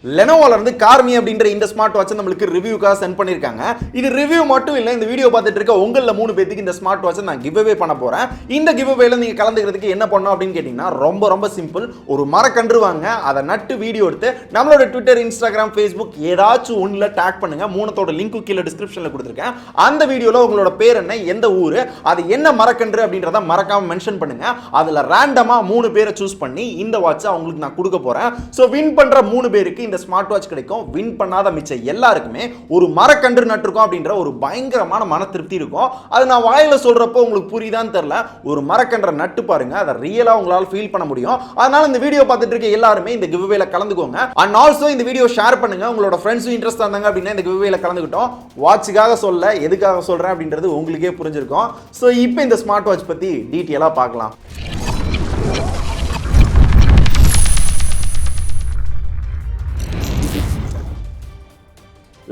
Lenovo இருந்து Carme அப்படிங்கற இந்த ஸ்மார்ட் வாட்ச் நமக்கு ரிவ்யூக்காக சென்ட் பண்ணிருக்காங்க. இது ரிவ்யூ மட்டும் இல்ல, இந்த வீடியோ பார்த்துட்டு இருக்க உங்கள 3 பேருக்கு இந்த ஸ்மார்ட் வாட்ச் நான் கிவ் அவே பண்ண போறேன். இந்த கிவ் அவேல நீங்க கலந்துக்கிறதுக்கு என்ன பண்ணனும் அப்படினு கேட்டிங்கனா ரொம்ப சிம்பிள். ஒரு மரக்கன்று வாங்க, அத நட்டு வீடியோ எடுத்து நம்மளோட Twitter, Instagram, Facebook ஏதாச்சும் ஒண்ணுல டாக் பண்ணுங்க. மூணத்தோட லிங்க் கீழ டிஸ்கிரிப்ஷன்ல கொடுத்திருக்கேன். அந்த வீடியோல உங்களோட பேர் என்ன, எந்த ஊரு, அது என்ன மரக்கன்று அப்படின்றத மறக்காம மென்ஷன் பண்ணுங்க. அதுல ரேண்டமா 3 பேரை சூஸ் பண்ணி இந்த வாட்சை உங்களுக்கு நான் கொடுக்க போறேன். சோ வின் பண்ற 3 பேருக்கு இந்த ஸ்மார்ட் வாட்ச் கிடைக்கும். வின் பண்ணாத மிச்ச எல்லாருக்குமே ஒரு மரக்கன்று நட்டுருக்கோம் அப்படின்ற ஒரு பயங்கரமான மன திருப்தி இருக்கும். அது நான் வாயில சொல்றப்போ உங்களுக்கு புரியுதான்னு தெரியல. ஒரு மரக்கன்றை நட்டு பாருங்க, அதை ரியலா உங்களால ஃபீல் பண்ண முடியும். அதனால இந்த வீடியோ பார்த்துட்டு இருக்க எல்லாருமே இந்த கிவ் அவேல கலந்துக்கோங்க. அண்ட் ஆல்சோ இந்த வீடியோ ஷேர் பண்ணுங்க. உங்களோட ஃப்ரெண்ட்ஸும் இன்ட்ரெஸ்ட் இருந்தாங்க அப்படின்னா இந்த கிவ் அவேல கலந்துக்கிட்டோம். வாட்சுக்காக சொல்ல, எதுக்காக சொல்றேன் அப்படின்றது உங்களுக்கே புரிஞ்சிருக்கும். ஸோ இப்போ இந்த ஸ்மார்ட் வாட்ச் பத்தி டீட்டெயிலா பார்க்கலாம்.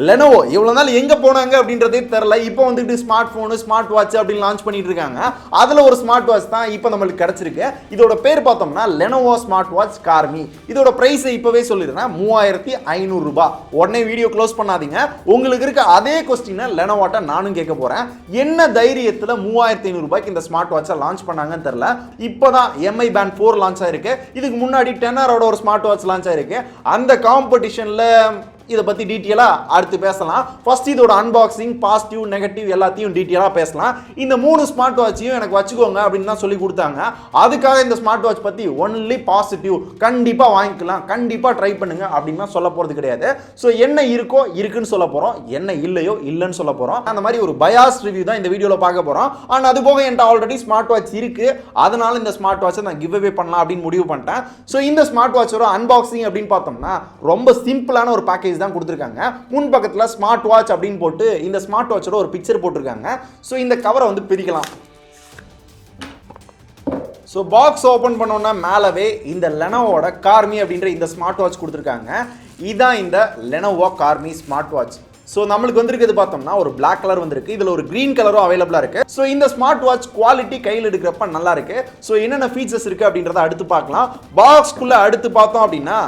Lenovo இவ்வளவு நாள் எங்க போனாங்க அப்படின்றதே தெரியல. இப்போ வந்துட்டு ஸ்மார்ட் போன், ஸ்மார்ட் வாட்ச் அப்படி லான்ச் பண்ணிட்டு இருக்காங்க. அதுல ஒரு ஸ்மார்ட் வாட்ச் தான் இப்போ நமக்கு கிடைச்சிருக்கு. இதோட பேர் பார்த்தோம்னா Lenovo Smartwatch Carme. இதோட பிரைஸ் இப்பவே சொல்லிடுறேன், 3500 ரூபாய். உடனே வீடியோ க்ளோஸ் பண்ணாதீங்க. உங்களுக்கு இருக்க அதே क्वेश्चन Lenovoட்ட நானும் கேட்க போறேன். என்ன தைரியத்துல 3500 ரூபாய்க்கு இந்த ஸ்மார்ட் வாட்சை லான்ச் பண்ணாங்கன்னு தெரியல. இப்போதான் MI Band 4 லான்ச் ஆயிருக்கு. இதுக்கு முன்னாடி 10R ஒரு ஸ்மார்ட் வாட்ச் லான்ச் ஆயிருக்கு. அந்த காம்படிஷன்ல இத பத்தி டீடைலா அடுத்து பேசலாம். ஃபர்ஸ்ட் இதோட அன்பாக்சிங், பாசிட்டிவ், நெகட்டிவ் எல்லாத்தையும் டீடைலா பேசலாம். இந்த 3 ஸ்மார்ட் வாட்சையும் எனக்கு வச்சுக்கோங்க அப்படின்னு தான் சொல்லி கொடுத்தாங்க. அதுக்காக இந்த ஸ்மார்ட் வாட்ச் பத்தி ஒன்லி பாசிட்டிவ், கண்டிப்பா வாங்கிக்கலாம், கண்டிப்பா ட்ரை பண்ணுங்க அப்படின்னு சொல்ல போறது கிடையாது. சோ என்ன இருக்கோ இருக்குன்னு சொல்ல போறோம், என்ன இல்லையோ இல்லன்னு சொல்ல போறோம். அந்த மாதிரி ஒரு பயாஸ் ரிவ்யூ தான் இந்த வீடியோல பார்க்க போறோம். ஆனா அது போக என்கிட்ட ஆல்ரெடி ஸ்மார்ட் வாட்ச் இருக்கு. அதனால இந்த ஸ்மார்ட் வாட்சை நான் கிவ் அவே பண்ணலாம் அப்படின்னு முடிவு பண்ணிட்டேன். சோ இந்த ஸ்மார்ட் வாட்சோட அன்பாக்சிங் அப்படின்னு பார்த்தோம்னா ரொம்ப சிம்பிளான ஒரு பேக்கேஜ் தான் கொடுத்திருக்காங்க. முன் பக்கத்துல ஸ்மார்ட் வாட்ச் அப்படின்னு போட்டு இந்த ஸ்மார்ட் வாட்சோட ஒரு பிக்சர் போட்டிருக்காங்க. சோ இந்த கவரை வந்து பிரிக்கலாம். சோ பாக்ஸ் ஓபன் பண்ணோம்னா மேலவே இந்த Lenovoட Carme அப்படின்ற இந்த ஸ்மார்ட் வாட்ச் கொடுத்திருக்காங்க. இதான் இந்த Lenovo Carme smart watch. So நமக்கு வந்திருக்கிறது பார்த்தோம்னா ஒரு Black கலர் வந்திருக்கு. இதுல ஒரு கிரீன் கலரும் அவைலபிளா இருக்கு. சோ இந்த ஸ்மார்ட் வாட்ச் குவாலிட்டி கையில் எடுக்கிறப்ப நல்லா இருக்கு. சோ என்னென்ன ஃபீச்சர்ஸ் இருக்கு அப்படின்றத அடுத்து பார்க்கலாம். பாக்ஸ்க்குள்ள அடுத்து பார்த்தோம் அப்படின்னா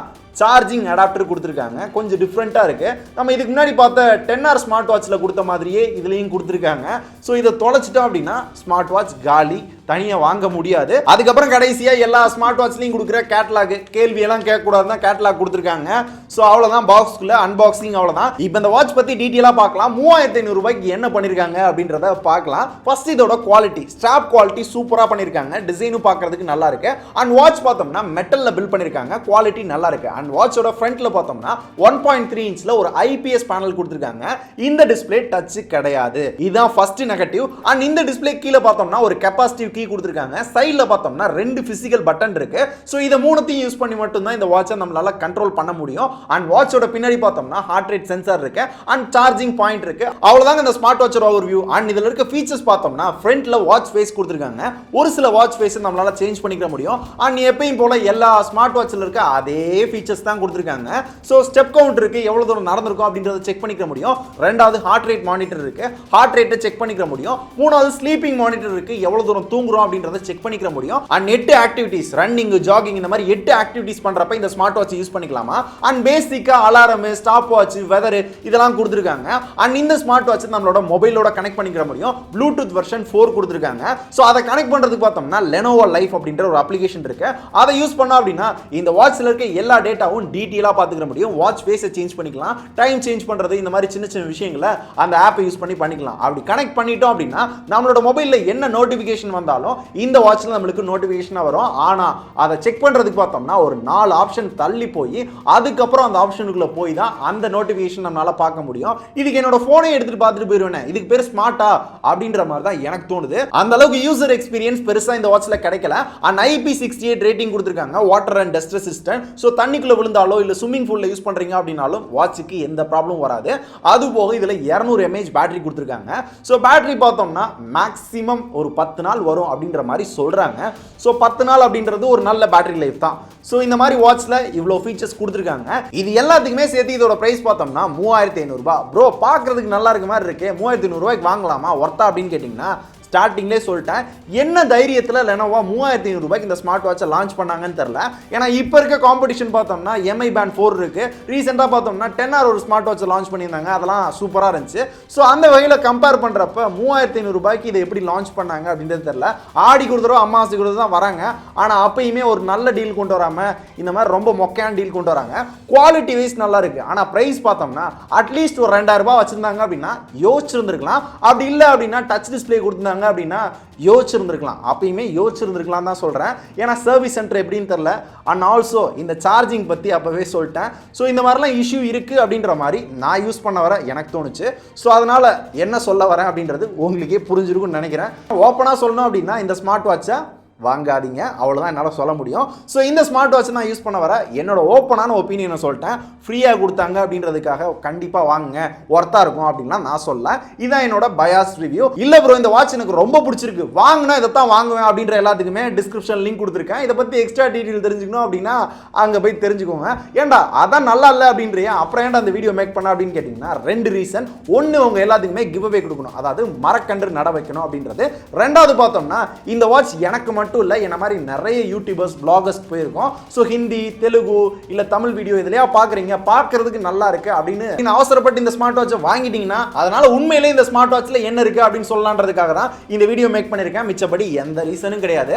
சார்ஜிங் அடாப்டர் கொடுத்திருக்காங்க. கொஞ்சம் டிஃப்ரெண்டா இருக்கு. நம்ம இதுக்கு முன்னாடி பார்த்த 10R ஸ்மார்ட் வாட்ச்ல கொடுத்த மாதிரியே இதுலயும் கொடுத்திருக்காங்க. சோ இத தொலைச்சிட்டோம் அப்படின்னா ஸ்மார்ட் வாட்ச் காலி, தனியா வாங்க முடியாது. அதுக்கப்புறம் கடைசியா எல்லா ஸ்மார்ட் வாட்ச்லயும் கொடுக்குற கேட்டலாக், கேள்வி எல்லாம் கேட்க கூடாதுன்னா கேட்டலாக் கொடுத்திருக்காங்க. சோ அவ்வளவுதான், பாக்ஸ்க்குள்ள அன்பாக்சிங் அவ்வளவுதான். இப்போ இந்த வாட்ச் பத்தி டீடைலா பார்க்கலாம். 3500 ரூபாய்க்கு என்ன பண்ணிருக்காங்க அப்படின்றத பார்க்கலாம். ஃபர்ஸ்ட் இதோட குவாலிட்டி, ஸ்ட்ராப் குவாலிட்டி சூப்பரா பண்ணிருக்காங்க. டிசைனும் பார்க்கிறதுக்கு நல்லா இருக்கு. அண்ட் வாட்ச் பார்த்தோம்னா மெட்டல்ல பில்ட் பண்ணிருக்காங்க. குவாலிட்டி நல்லா இருக்கு. அண்ட் வாட்சோட ஃப்ரண்ட்ல பார்த்தோம்னா 1.3 இன்ச்ல ஒரு IPS பேனல் கொடுத்திருக்காங்க. இந்த டிஸ்ப்ளே டச் கிடையாது. இதுதான் ஃபர்ஸ்ட் நெகட்டிவ். அண்ட் இந்த டிஸ்ப்ளே கீழ பார்த்தோம்னா ஒரு கெபாசிட்டிவ் கீ கொடுத்திருக்காங்க. சைடுல பார்த்தோம்னா 2 பிசிக்கல் பட்டன் இருக்கு. சோ இத மூணுத்தையும் யூஸ் பண்ணி மட்டும் தான் இந்த வாட்சை நம்மளால கண்ட்ரோல் பண்ண முடியும். அண்ட் வாட்சோட பின்னாடி பார்த்தோம்னா ஹார்ட் ரேட் சென்சார் இருக்கு. அண்ட் சார்ஜிங் பாயிண்ட் இருக்கு. அவ்வளவுதான் இந்த ஸ்மார்ட் வாட்சோட ஓவர்வியூ. அண்ட் இதுல இருக்க ஃபீச்சர்ஸ் பார்த்தோம்னா ஃப்ரண்ட்ல வாட்ச் ஃபேஸ் கொடுத்திருக்காங்க. ஒரு சில வாட்ச் ஃபேஸ் நம்மளால சேஞ்ச் பண்ணிக்க முடியும். அண்ட் எப்பவும் போல எல்லா ஸ்மார்ட் வாட்ச்ல இருக்க அதே ஃபீச்சர்ஸ் தான் கொடுத்திருக்காங்க. சோ ஸ்டெப் கவுண்ட் இருக்கு, எவ்வளவு தூரம் நடந்திருக்கும் அப்படின்றத செக் பண்ணிக்க முடியும். ரெண்டாவது ஹார்ட் ரேட் மானிட்டர் இருக்கு, ஹார்ட் ரேட்டை செக் பண்ணிக்க முடியும். மூணாவது ஸ்லீப்பிங் மானிட்டர் இருக்கு, எவ்வளவு தூரம் தூங்குறோம் அப்படின்றத செக் பண்ணிக்க முடியும். அண்ட் 8 ஆக்டிவிட்டீஸ், ரன்னிங், ஜாகிங், இந்த மாதிரி 8 ஆக்டிவிட்டீஸ் பண்றப்ப இந்த ஸ்மார்ட் வாட்ச் யூஸ் பண்ணிக்கலாமா. அண்ட் பேசிக்கா அலாரம், ஸ்டாப் வாட்ச், வெதர் இதெல்லாம் கொடுத்திருக்காங்க. அண்ட் இந்த ஸ்மார்ட் வாட்ச் நம்மளோட மொபைலோட கனெக்ட் பண்ணிக்க முடியும். ப்ளூடூத் வெர்ஷன் 4 கொடுத்திருக்காங்க. சோ அதை கனெக்ட் பண்றதுக்கு பார்த்தோம்னா Lenovo Life அப்படின்ற ஒரு அப்ளிகேஷன் இருக்கு. அதை யூஸ் பண்ணா அப்படின்னா இந்த வாட்ச்ல இருக்க எல்லா டேட்டாவும் டீடைலா பாத்துக்க முடியும். வாட்ச் ஃபேஸை சேஞ்ச் பண்ணிக்கலாம், டைம் சேஞ்ச் பண்றது, இந்த மாதிரி சின்ன சின்ன விஷயங்களை அந்த ஆப்பை யூஸ் பண்ணி பண்ணிக்கலாம். அப்படி கனெக்ட் பண்ணிட்டோம் அப்படின்னா நம்மளோட மொபைல்ல என்ன நோட்டிபிகேஷன் வந்தாலும் இந்த வாட்ச்ல நமக்கு நோட்டிபிகேஷன் வரும். ஆனா அதை செக் பண்றதுக்கு பார்த்தோம்னா ஒரு 4 ஆப்ஷன் தள்ளி போய் அதுக்கப்புறம் அந்த ஆப்ஷனுக்குள்ள போய் தான் அந்த நோட்டிபிகேஷன் நம்மளால பார்க்க முடியும். இதுக்கு என்னோட போனை எடுத்துட்டு பார்த்துட்டு போயிருவேன். இதுக்கு பேர் ஸ்மார்ட்டா அப்படின்ற மாதிரி தான் எனக்கு தோணுது. அந்த அளவுக்கு யூசர் எக்ஸ்பீரியன்ஸ் பெருசா இந்த வாட்ச்ல கிடைக்கல. அண்ட் IP68 ரேட்டிங் கொடுத்திருக்காங்க, water and dust resistant. So தண்ணிக்குள்ள விழுந்தாலோ இல்ல ஸ்விமிங் பூல்ல யூஸ் பண்றீங்க அப்படினாலும் வாட்சுக்கு எந்த ப்ராப்ளம் வராது. அது போக இதுல 200 mAh பேட்டரி கொடுத்திருக்காங்க. சோ பேட்டரி பார்த்தோம்னா மேக்ஸிமம் ஒரு 10 நாள் வரும் அப்படின்ற மாதிரி சொல்றாங்க. சோ 10 நாள் அப்படின்றது ஒரு நல்ல பேட்டரி லைஃப் தான். சோ இந்த மாதிரி வாட்ச்ல இவ்வளவு ஃபீச்சர்ஸ் கொடுத்திருக்காங்க. இது எல்லாத்துக்குமே சேர்த்து இதோட பிரைஸ் பார்த்தோம்னா 3500 ரூபாய். ப்ரோ பார்க்கிறதுக்கு நல்லா இருக்க மாதிரி இருக்கு, 3500 ரூபாய்க்கு வாங்கலாமா, வர்த்தா அப்படின்னு கேட்டீங்கன்னா ஸ்டார்டிங்லேயே சொல்லிட்டேன். என்ன தைரியத்தில் லெனோவோ 3500 ரூபாய்க்கு இந்த ஸ்மார்ட் வாட்சை லான்ச் பண்ணாங்கன்னு தெரியல. ஏன்னா இப்போ இருக்க காம்படிஷன் பார்த்தோம்னா எம்ஐ பேண்ட் 4 இருக்கு. ரீசெண்டாக பார்த்தோம்னா 10R ஒரு ஸ்மார்ட் வாட்சை லான்ச் பண்ணியிருந்தாங்க. அதெல்லாம் சூப்பராக இருந்துச்சு. ஸோ அந்த வகையில் கம்பேர் பண்ணுறப்ப 3500 ரூபாய்க்கு இதை எப்படி லான்ச் பண்ணாங்க அப்படின்றது தெரியல. ஆடி கொடுத்துரும் அமாவாசை கொடுத்து தான் வராங்க. ஆனால் அப்பயுமே ஒரு நல்ல டீல் கொண்டு வராமல் இந்த மாதிரி ரொம்ப மொக்கையான டீல் கொண்டு வராங்க. குவாலிட்டி வைஸ் நல்லா இருக்கு. ஆனால் ப்ரைஸ் பார்த்தோம்னா அட்லீஸ்ட் ஒரு 2000 ரூபாய் வச்சிருந்தாங்க அப்படின்னா யோசிச்சிருந்துருக்கலாம். அப்படி இல்லை அப்படின்னா டச் டிஸ்பிளே கொடுத்துருந்தாங்க அப்படின்னா யோசிச்சிருந்துருக்கலாம். அப்பயுமே யோசிச்சிருந்துருக்கலாம் தான் சொல்கிறேன். ஏன்னா சர்வீஸ் சென்டர் எப்படின்னு தெரில. அண்ட் ஆல்சோ இந்த சார்ஜிங் பற்றி அப்போவே சொல்லிட்டேன். ஸோ இந்த மாதிரிலாம் இஷ்யூ இருக்குது அப்படின்ற மாதிரி நான் யூஸ் பண்ண வர எனக்கு தோணுச்சு. ஸோ அதனால் என்ன சொல்ல வரேன் அப்படின்றது உங்களுக்கே புரிஞ்சிருக்கும்னு நினைக்கிறேன். ஓப்பனாக சொல்லணும் அப்படின்னா இந்த ஸ்மார்ட் வாட்சை வாங்காதீங்க, அவ்வளோதான் என்னால் சொல்ல முடியும். ஸோ இந்த ஸ்மார்ட் வாட்ச் நான் யூஸ் பண்ண வர என்னோட ஓப்பனான ஒப்பீனியனை சொல்லிட்டேன். ஃப்ரீயாக கொடுத்தாங்க அப்படின்றதுக்காக கண்டிப்பாக வாங்குங்க, ஒர்த்தாக இருக்கும் அப்படின்லாம் நான் சொல்ல. இதுதான் என்னோட பயாஸ் ரிவ்யூ. இல்லை ப்ரோ இந்த வாட்ச் எனக்கு ரொம்ப பிடிச்சிருக்கு, வாங்கினா இதை தான் வாங்குவேன் அப்படின்ற எல்லாத்துக்குமே டிஸ்கிரிப்ஷன் லிங்க் கொடுத்துருக்கேன். இதை பற்றி எக்ஸ்ட்ரா டீட்டெயில் தெரிஞ்சுக்கணும் அப்படின்னா அங்கே போய் தெரிஞ்சுக்கோங்க. ஏன்டா அதான் நல்லா இல்லை அப்படின்றியா, அப்புறம் ஏன்டா அந்த வீடியோ மேக் பண்ண அப்படின்னு கேட்டிங்கன்னா 2 ரீசன். ஒன்று, உங்கள் எல்லாத்துக்குமே கிவ் அவே கொடுக்கணும், அதாவது மரக்கன்று நட வைக்கணும் அப்படின்றது. ரெண்டாவது பார்த்தோம்னா இந்த வாட்ச் எனக்கு மட்டும் இல்லை, என்ன மாதிரி நிறைய யூடியூபர்ஸ் பிளாகர்ஸ் போயிருக்கோம். ஸோ ஹிந்தி, தெலுங்கு இல்லை தமிழ் வீடியோ இதுலையா பார்க்குறீங்க, பார்க்கறதுக்கு நல்லா இருக்கு அப்படின்னு அவசரப்பட்டு இந்த ஸ்மார்ட் வாட்சை வாங்கிட்டீங்கன்னா அதனால உண்மையிலே இந்த ஸ்மார்ட் வாட்சில் என்ன இருக்கு அப்படின்னு சொல்லலான்றதுக்காக தான் இந்த வீடியோ மேக் பண்ணியிருக்கேன். மிச்சப்படி எந்த ரீசனும் கிடையாது.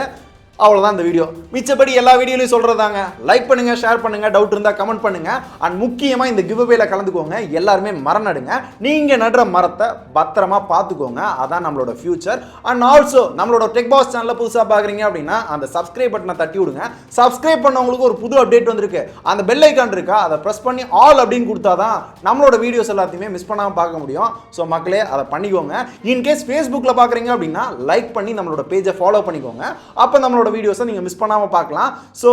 அவ்வளோதான் இந்த வீடியோ. மிச்சப்படி எல்லா வீடியோலையும் சொல்கிறதாங்க. லைக் பண்ணுங்கள், ஷேர் பண்ணுங்கள், டவுட் இருந்தால் கமெண்ட் பண்ணுங்கள். அண்ட் முக்கியமாக இந்த கிவ் அவேல கலந்துக்கோங்க. எல்லாருமே மரம் நடுங்க. நீங்கள் நடுற மரத்தை பத்திரமா பார்த்துக்கோங்க, அதான் நம்மளோட ஃபியூச்சர். அண்ட் ஆல்சோ நம்மளோட டெக் பாஸ் சேனலில் புதுசாக பார்க்குறீங்க அப்படின்னா அந்த சப்ஸ்கிரைப் பட்டனை தட்டி விடுங்க. சப்ஸ்கிரைப் பண்ணவங்களுக்கு ஒரு புது அப்டேட் வந்திருக்கு. அந்த பெல் ஐக்கான் இருக்கா, அதை ப்ரெஸ் பண்ணி ஆல் அப்படின்னு கொடுத்தா தான் நம்மளோட வீடியோஸ் எல்லாத்தையுமே மிஸ் பண்ணாமல் பார்க்க முடியும். ஸோ மக்களே அதை பண்ணிக்கோங்க. இன்கேஸ் ஃபேஸ்புக்கில் பார்க்குறீங்க அப்படின்னா லைக் பண்ணி நம்மளோட பேஜை ஃபாலோ பண்ணிக்கோங்க. அப்போ நம்மளோட வீடியோஸை நீங்கள் மிஸ் பண்ணாமல் பார்க்கலாம். ஸோ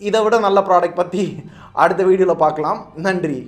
இதை விட நல்ல ப்ராடக்ட் பற்றி அடுத்த வீடியோவில் பார்க்கலாம். நன்றி.